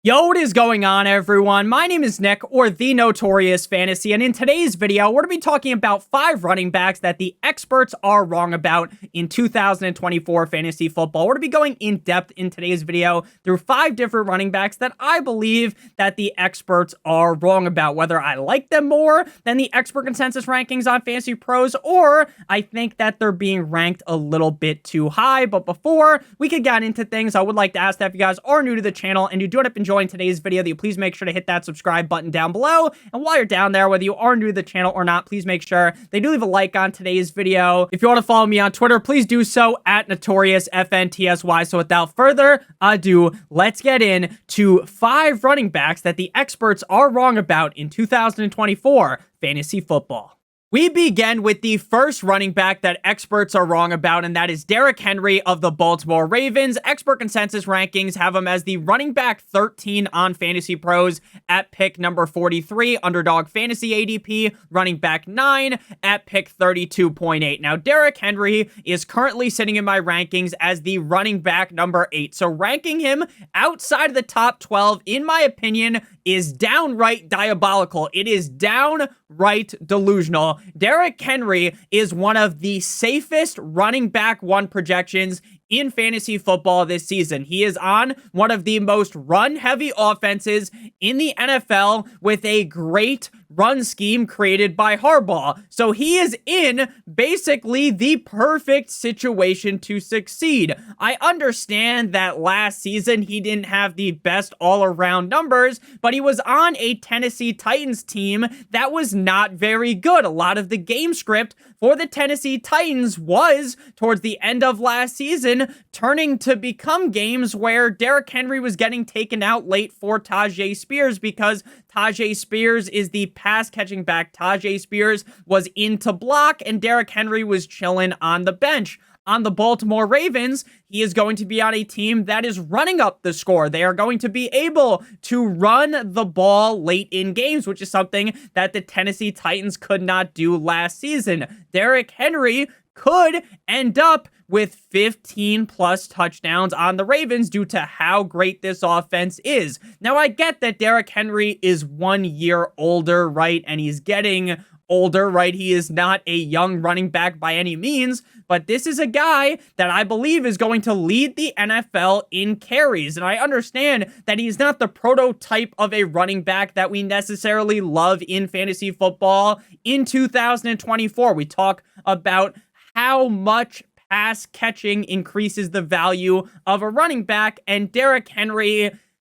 Yo, what is going on, everyone? My name is Nick, or the Notorious Fantasy, and in today's video, we're going to be talking about 5 running backs that the experts are wrong about in 2024 fantasy football. We're going to be going in depth in today's video through 5 different running backs that I believe that the experts are wrong about, whether I like them more than the expert consensus rankings on Fantasy Pros, or I think that they're being ranked a little bit too high. But before we could get into things, I would like to ask that if you guys are new to the channel and you do end up enjoying today's video, that you please make sure to hit that subscribe button down below. And while you're down there, whether you are new to the channel or not, please make sure they do leave a like on today's video. If you want to follow me on Twitter, please do so at NotoriousFantasy. So without further ado, let's get into 5 running backs that the experts are wrong about in 2024 fantasy football. We begin with the first running back that experts are wrong about, and that is Derrick Henry of the Baltimore Ravens. Expert consensus rankings have him as the running back 13 on Fantasy Pros at pick number 43, underdog fantasy ADP, running back 9 at pick 32.8. Now, Derrick Henry is currently sitting in my rankings as the running back number 8. So ranking him outside of the top 12, in my opinion, is downright diabolical. It is downright delusional. Derrick Henry is one of the safest running back 1 projections in fantasy football this season. He is on one of the most run-heavy offenses in the NFL with a great run scheme created by Harbaugh. So he is in basically the perfect situation to succeed. I understand that last season he didn't have the best all-around numbers, but he was on a Tennessee Titans team that was not very good. A lot of the game script for the Tennessee Titans was, towards the end of last season, turning to become games where Derrick Henry was getting taken out late for Tyjae Spears, because Tyjae Spears is the pass-catching back. Tyjae Spears was in to block, and Derrick Henry was chilling on the bench. On the Baltimore Ravens, he is going to be on a team that is running up the score. They are going to be able to run the ball late in games, which is something that the Tennessee Titans could not do last season. Derrick Henry could end up with 15 plus touchdowns on the Ravens due to how great this offense is. Now, I get that Derrick Henry is 1 year older, right? And he's getting older, right? He is not a young running back by any means, but this is a guy that I believe is going to lead the NFL in carries. And I understand that he's not the prototype of a running back that we necessarily love in fantasy football in 2024. We talk about how much pass catching increases the value of a running back, and Derrick Henry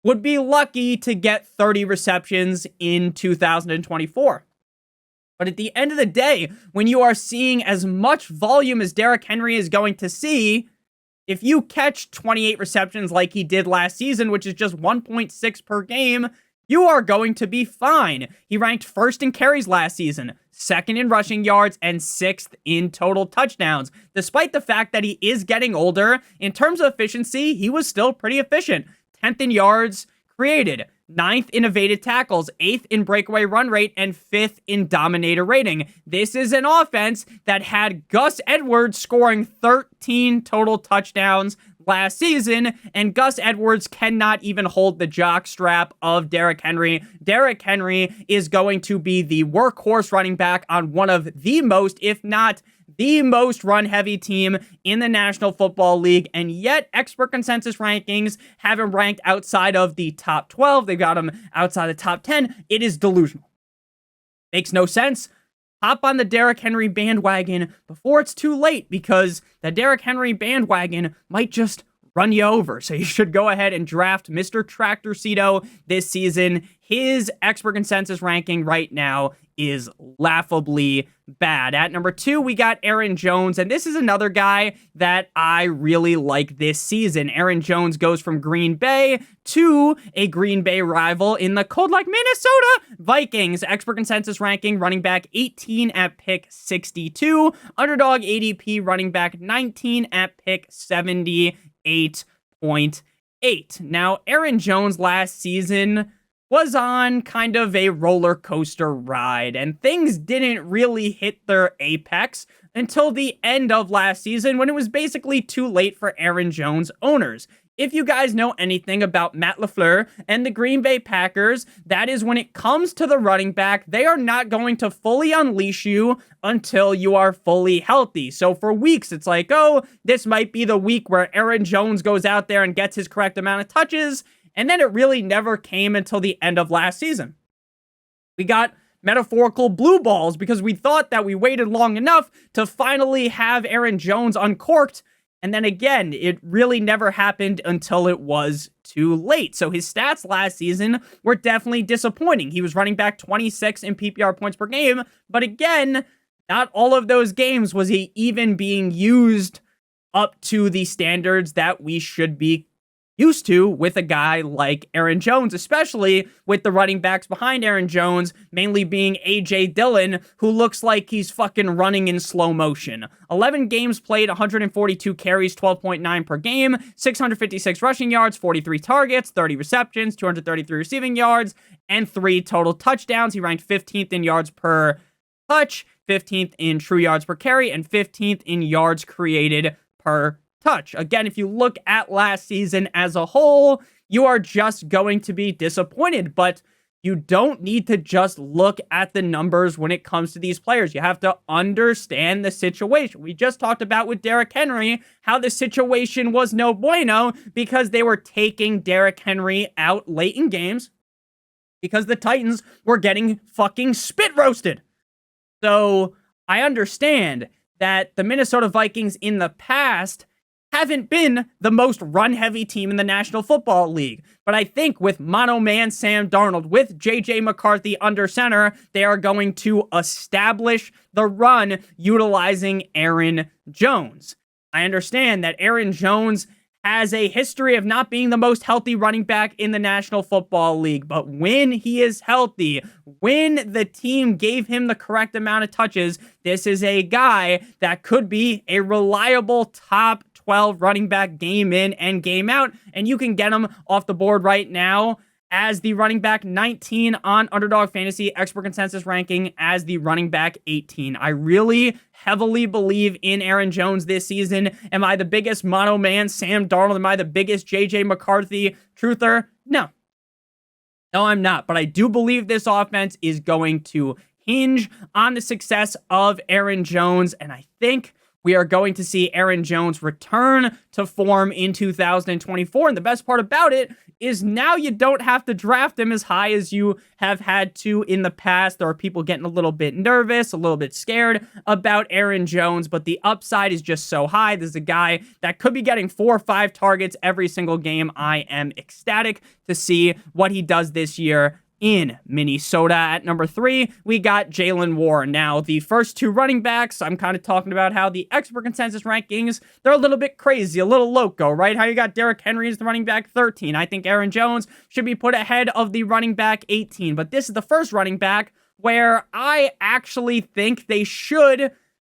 would be lucky to get 30 receptions in 2024. But at the end of the day, when you are seeing as much volume as Derrick Henry is going to see, if you catch 28 receptions like he did last season, which is just 1.6 per game, you are going to be fine. He ranked 1st in carries last season, 2nd in rushing yards, and 6th in total touchdowns. Despite the fact that he is getting older, in terms of efficiency, he was still pretty efficient. 10th in yards created, 9th in evaded tackles, 8th in breakaway run rate, and 5th in dominator rating. This is an offense that had Gus Edwards scoring 13 total touchdowns last season, and Gus Edwards cannot even hold the jock strap of Derrick Henry. Derrick Henry is going to be the workhorse running back on one of the most, if not the most run-heavy team in the National Football League, and yet expert consensus rankings have him ranked outside of the top 12. They've got him outside the top 10. It is delusional. Makes no sense. Hop on the Derrick Henry bandwagon before it's too late, because the Derrick Henry bandwagon might just run you over. So you should go ahead and draft Mr. Tractorcito this season. His expert consensus ranking right now is laughably bad. At number 2, we got Aaron Jones, and this is another guy that I really like this season. Aaron Jones goes from Green Bay to a Green Bay rival in the cold like Minnesota Vikings. Expert consensus ranking, running back 18 at pick 62. Underdog ADP, running back 19 at pick 78.8. Now, Aaron Jones last season was on kind of a roller coaster ride, and things didn't really hit their apex until the end of last season, when it was basically too late for Aaron Jones owners. If you guys know anything about Matt LaFleur and the Green Bay Packers, that is when it comes to the running back, they are not going to fully unleash you until you are fully healthy. So for weeks, it's like, oh, this might be the week where Aaron Jones goes out there and gets his correct amount of touches. And then it really never came until the end of last season. We got metaphorical blue balls because we thought that we waited long enough to finally have Aaron Jones uncorked. And then again, it really never happened until it was too late. So his stats last season were definitely disappointing. He was running back 26 in PPR points per game. But again, not all of those games was he even being used up to the standards that we should be used to with a guy like Aaron Jones, especially with the running backs behind Aaron Jones, mainly being A.J. Dillon, who looks like he's fucking running in slow motion. 11 games played, 142 carries, 12.9 per game, 656 rushing yards, 43 targets, 30 receptions, 233 receiving yards, and 3 total touchdowns. He ranked 15th in yards per touch, 15th in true yards per carry, and 15th in yards created per touch. Again, if you look at last season as a whole, you are just going to be disappointed, but you don't need to just look at the numbers when it comes to these players. You have to understand the situation. We just talked about with Derrick Henry, how the situation was no bueno because they were taking Derrick Henry out late in games because the Titans were getting fucking spit roasted. So I understand that the Minnesota Vikings in the past haven't been the most run-heavy team in the National Football League. But I think with mono man Sam Darnold, with J.J. McCarthy under center, they are going to establish the run utilizing Aaron Jones. I understand that Aaron Jones has a history of not being the most healthy running back in the National Football League. But when he is healthy, when the team gave him the correct amount of touches, this is a guy that could be a reliable top 12 running back game in and game out, and you can get him off the board right now as the running back 19 on Underdog Fantasy Expert Consensus ranking as the running back 18. I really heavily believe in Aaron Jones this season. Am I the biggest mono man Sam Darnold? Am I the biggest JJ McCarthy truther? No, I'm not, but I do believe this offense is going to hinge on the success of Aaron Jones, and I think we are going to see Aaron Jones return to form in 2024. And the best part about it is now you don't have to draft him as high as you have had to in the past. There are people getting a little bit nervous, a little bit scared about Aaron Jones, but the upside is just so high. This is a guy that could be getting 4 or 5 targets every single game. I am ecstatic to see what he does this year in Minnesota. At number 3, we got Jaylen Warren. Now, the first 2 running backs, I'm kind of talking about how the expert consensus rankings, they're a little bit crazy, a little loco, right? How you got Derrick Henry as the running back 13. I think Aaron Jones should be put ahead of the running back 18. But this is the first running back where I actually think they should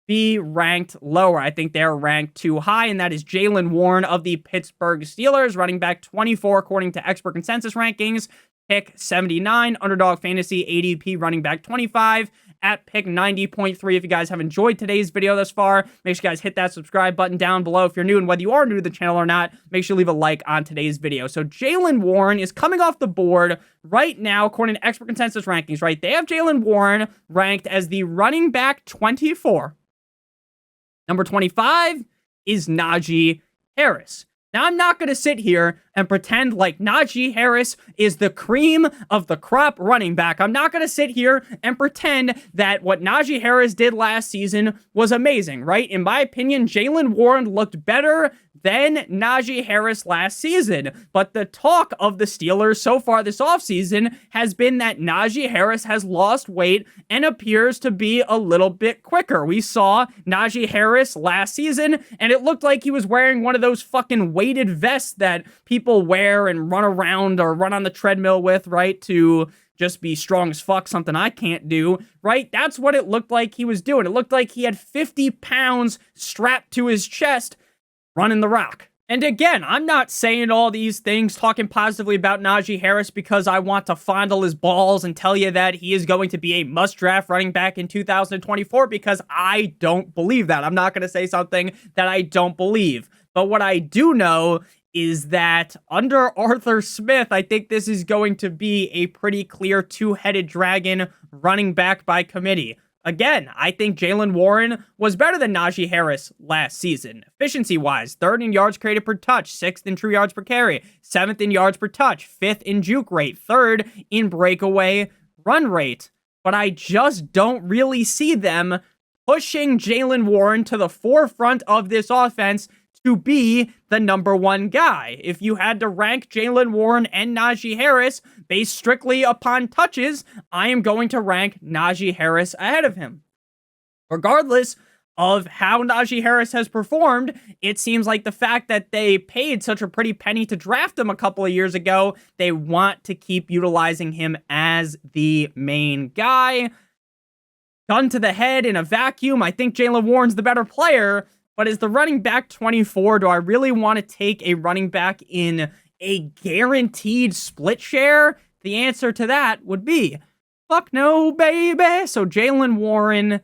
be ranked lower. I think they're ranked too high, and that is Jaylen Warren of the Pittsburgh Steelers, running back 24 according to expert consensus rankings. Pick 79, Underdog Fantasy ADP running back 25 at pick 90.3. If you guys have enjoyed today's video thus far, make sure you guys hit that subscribe button down below if you're new, and whether you are new to the channel or not, make sure you leave a like on today's video. So Jaylen Warren is coming off the board right now according to expert consensus rankings, right? They have Jaylen Warren ranked as the running back 24. Number 25 is Najee Harris. Now, I'm not going to sit here and pretend like Najee Harris is the cream of the crop running back. I'm not going to sit here and pretend that what Najee Harris did last season was amazing, right? In my opinion, Jaylen Warren looked better than Najee Harris last season. But the talk of the Steelers so far this offseason has been that Najee Harris has lost weight and appears to be a little bit quicker. We saw Najee Harris last season, and it looked like he was wearing one of those fucking weighted vests that people wear and run around or run on the treadmill with, right? To just be strong as fuck, something I can't do, right? That's what it looked like he was doing. It looked like he had 50 pounds strapped to his chest running the rock. And again, I'm not saying all these things, talking positively about Najee Harris because I want to fondle his balls and tell you that he is going to be a must-draft running back in 2024 because I don't believe that. I'm not going to say something that I don't believe. But what I do know is that under Arthur Smith, I think this is going to be a pretty clear two-headed dragon running back by committee. Again, I think Jaylen Warren was better than Najee Harris last season. Efficiency-wise, 3rd in yards created per touch, 6th in true yards per carry, 7th in yards per touch, 5th in juke rate, 3rd in breakaway run rate. But I just don't really see them pushing Jaylen Warren to the forefront of this offense to be the number one guy. If you had to rank Jaylen Warren and Najee Harris based strictly upon touches, I am going to rank Najee Harris ahead of him. Regardless of how Najee Harris has performed, it seems like the fact that they paid such a pretty penny to draft him a couple of years ago, they want to keep utilizing him as the main guy. Gun to the head in a vacuum, I think Jaylen Warren's the better player, but as the running back 24, do I really want to take a running back in a guaranteed split share? The answer to that would be, fuck no, baby. So Jaylen Warren,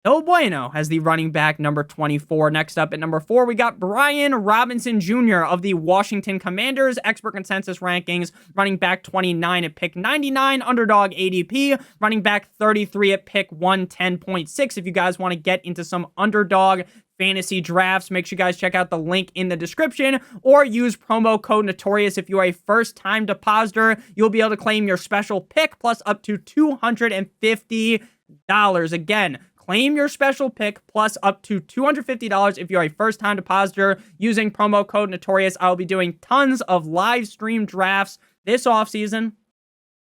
no bueno, as the running back number 24. Next up at number 4, we got Brian Robinson Jr. of the Washington Commanders. Expert consensus rankings, running back 29 at pick 99, underdog ADP, running back 33 at pick 110.6. If you guys want to get into some underdog fantasy drafts, make sure you guys check out the link in the description or use promo code Notorious. If you're a first-time depositor, you'll be able to claim your special pick plus up to $250. Again, claim your special pick plus up to $250 if you're a first-time depositor using promo code Notorious. I'll be doing tons of live stream drafts this offseason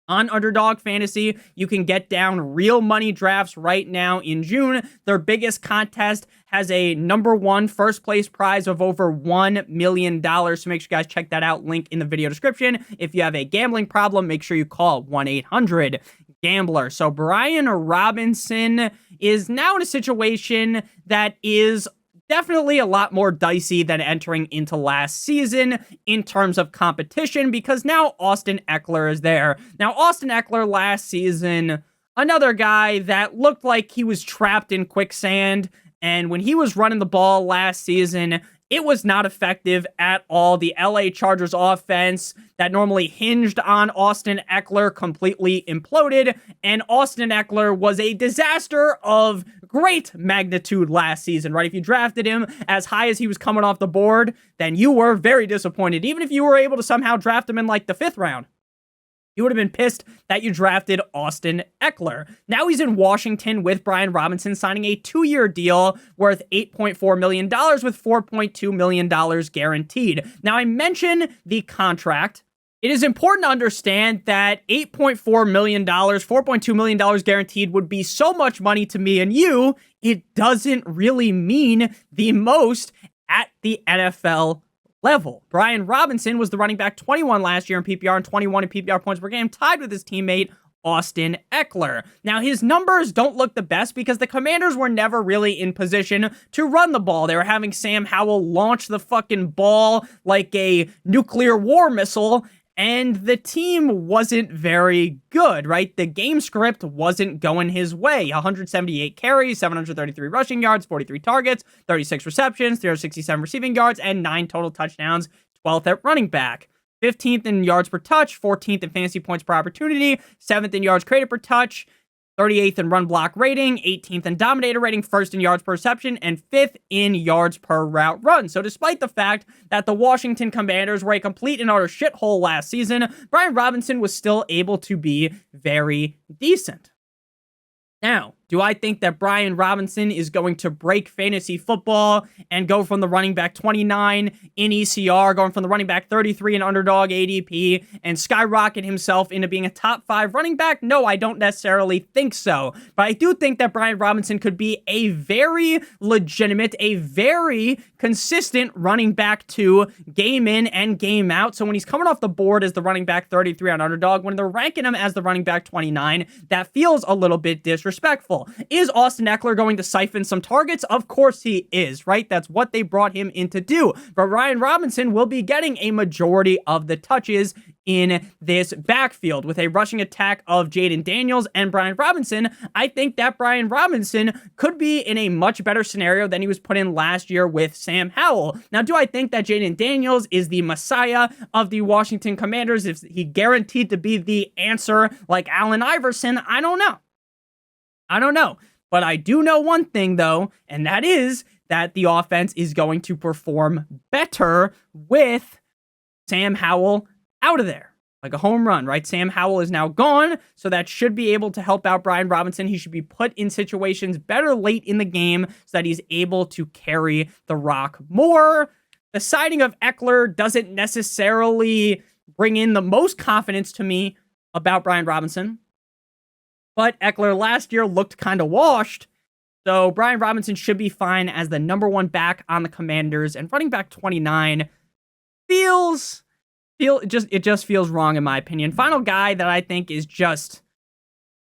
on Underdog Fantasy. You can get down real money drafts right now in June. Their biggest contest has a number 1 first place prize of over $1 million. So make sure you guys check that out. Link in the video description. If you have a gambling problem, make sure you call 1-800-GAMBLER. So Brian Robinson is now in a situation that is definitely a lot more dicey than entering into last season in terms of competition, because now Austin Ekeler is there. Now, Austin Ekeler last season, another guy that looked like he was trapped in quicksand, and when he was running the ball last season, it was not effective at all. The LA Chargers offense that normally hinged on Austin Ekeler completely imploded, and Austin Ekeler was a disaster of great magnitude last season, right? If you drafted him as high as he was coming off the board, then you were very disappointed. Even if you were able to somehow draft him in like the 5th round, you would have been pissed that you drafted Austin Ekeler. Now he's in Washington with Brian Robinson, signing a 2-year deal worth $8.4 million with $4.2 million guaranteed. Now, I mentioned the contract. It is important to understand that $8.4 million, $4.2 million guaranteed would be so much money to me and you, it doesn't really mean the most at the NFL level. Brian Robinson was the running back 21 last year in PPR and 21 in PPR points per game, tied with his teammate Austin Ekeler. Now, his numbers don't look the best because the Commanders were never really in position to run the ball. They were having Sam Howell launch the fucking ball like a nuclear war missile, and the team wasn't very good, right? The game script wasn't going his way. 178 carries, 733 rushing yards, 43 targets, 36 receptions, 367 receiving yards, and 9 total touchdowns, 12th at running back. 15th in yards per touch, 14th in fantasy points per opportunity, 7th in yards created per touch, 38th in run block rating, 18th in dominator rating, 1st in yards per reception, and 5th in yards per route run. So despite the fact that the Washington Commanders were a complete and utter shithole last season, Brian Robinson was still able to be very decent. Now, do I think that Brian Robinson is going to break fantasy football and go from the running back 29 in ECR, going from the running back 33 in underdog ADP, and skyrocket himself into being a top 5 running back? No, I don't necessarily think so. But I do think that Brian Robinson could be a very legitimate, a very consistent running back 2 game in and game out. So when he's coming off the board as the running back 33 on underdog, when they're ranking him as the running back 29, that feels a little bit disrespectful. awful. Is Austin Ekeler going to siphon some targets? Of course he is, right? That's what they brought him in to do. But Brian Robinson will be getting a majority of the touches in this backfield. With a rushing attack of Jayden Daniels and Brian Robinson, I think that Brian Robinson could be in a much better scenario than he was put in last year with Sam Howell. Now, do I think that Jayden Daniels is the messiah of the Washington Commanders? Is he guaranteed to be the answer like Allen Iverson? I don't know. But I do know one thing, though, and that is that the offense is going to perform better with Sam Howell out of there. Like a home run, right? Sam Howell is now gone, so that should be able to help out Brian Robinson. He should be put in situations better late in the game so that he's able to carry the rock more. The signing of Ekeler doesn't necessarily bring in the most confidence to me about Brian Robinson, but Ekeler last year looked kind of washed, so Brian Robinson should be fine as the number one back on the Commanders, and running back 29 it just feels wrong in my opinion. Final guy that I think is just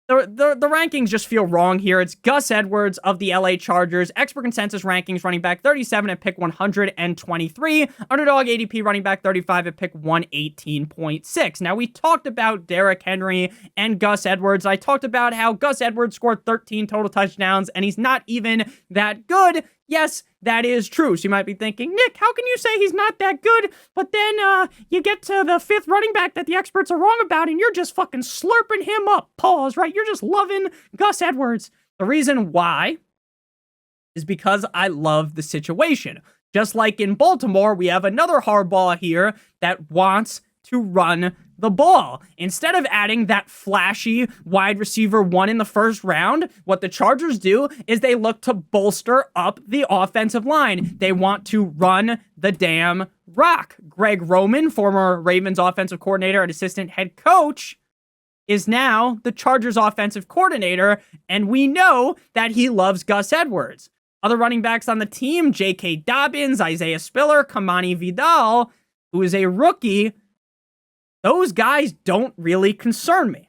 the rankings just feel wrong here. It's Gus Edwards of the LA Chargers. Expert consensus rankings, running back 37 at pick 123. Underdog ADP running back 35 at pick 118.6. Now, we talked about Derrick Henry and Gus Edwards. I talked about how Gus Edwards scored 13 total touchdowns, and he's not even that good. Yes, that is true. So you might be thinking, Nick, how can you say he's not that good? But then you get to the fifth running back that the experts are wrong about, and you're just fucking slurping him up. Pause, right? You're just loving Gus Edwards. The reason why is because I love the situation. Just like in Baltimore, we have another hardball here that wants to run the ball. Instead of adding that flashy wide receiver one in the first round, what the Chargers do is they look to bolster up the offensive line. They want to run the damn rock. Greg Roman, former Ravens offensive coordinator and assistant head coach, is now the Chargers offensive coordinator, and we know that he loves Gus Edwards. Other running backs on the team, J.K. Dobbins, Isaiah Spiller, Kamani Vidal, who is a rookie, those guys don't really concern me.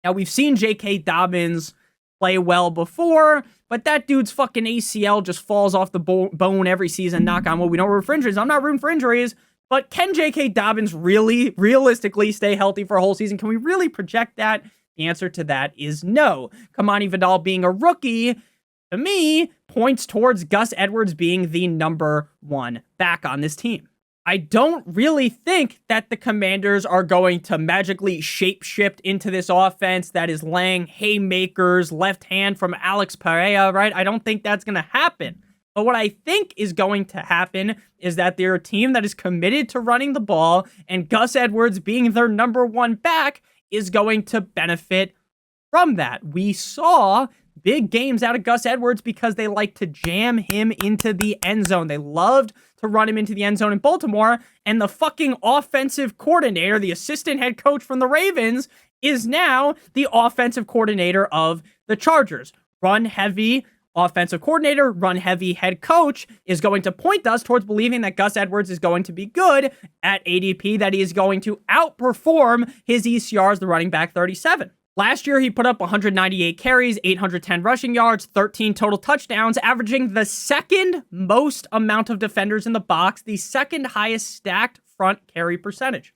Now, we've seen J.K. Dobbins play well before, but that dude's fucking ACL just falls off the bone every season. Knock on wood. We don't root for injuries. I'm not rooting for injuries, but can J.K. Dobbins really, realistically stay healthy for a whole season? Can we really project that? The answer to that is no. Kamani Vidal being a rookie, to me, points towards Gus Edwards being the number one back on this team. I don't really think that the Commanders are going to magically shapeshift into this offense that is laying haymakers, left hand from Alex Pereira, right? I don't think that's going to happen. But what I think is going to happen is that they're a team that is committed to running the ball, and Gus Edwards being their number one back is going to benefit from that. We saw big games out of Gus Edwards because they like to jam him into the end zone. They loved to run him into the end zone in Baltimore, and the fucking offensive coordinator, the assistant head coach from the Ravens, is now the offensive coordinator of the Chargers. Run heavy offensive coordinator, run heavy head coach is going to point us towards believing that Gus Edwards is going to be good at ADP, that he is going to outperform his ECR as the running back 37. Last year, he put up 198 carries, 810 rushing yards, 13 total touchdowns, averaging the second most amount of defenders in the box, the second highest stacked front carry percentage.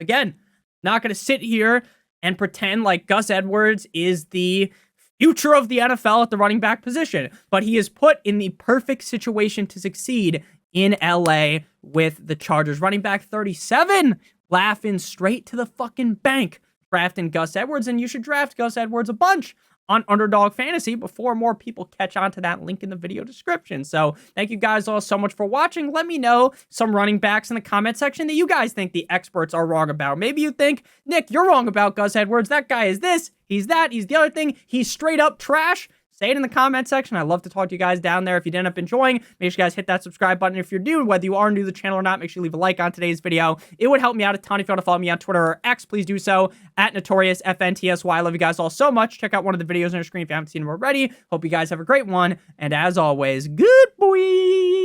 Again, not going to sit here and pretend like Gus Edwards is the future of the NFL at the running back position, but he is put in the perfect situation to succeed in LA with the Chargers. Running back 37, laughing straight to the fucking bank, drafting Gus Edwards, and you should draft Gus Edwards a bunch on Underdog Fantasy before more people catch on to that link in the video description. So thank you guys all so much for watching. Let me know some running backs in the comment section that you guys think the experts are wrong about. Maybe you think, Nick, you're wrong about Gus Edwards. That guy is this, he's that, he's the other thing. He's straight up trash. Say it in the comment section. I'd love to talk to you guys down there. If you did end up enjoying, make sure you guys hit that subscribe button. If you're new, whether you are new to the channel or not, make sure you leave a like on today's video. It would help me out a ton. If you want to follow me on Twitter or X, please do so at NotoriousFantasy. I love you guys all so much. Check out one of the videos on your screen if you haven't seen them already. Hope you guys have a great one. And as always, good boy.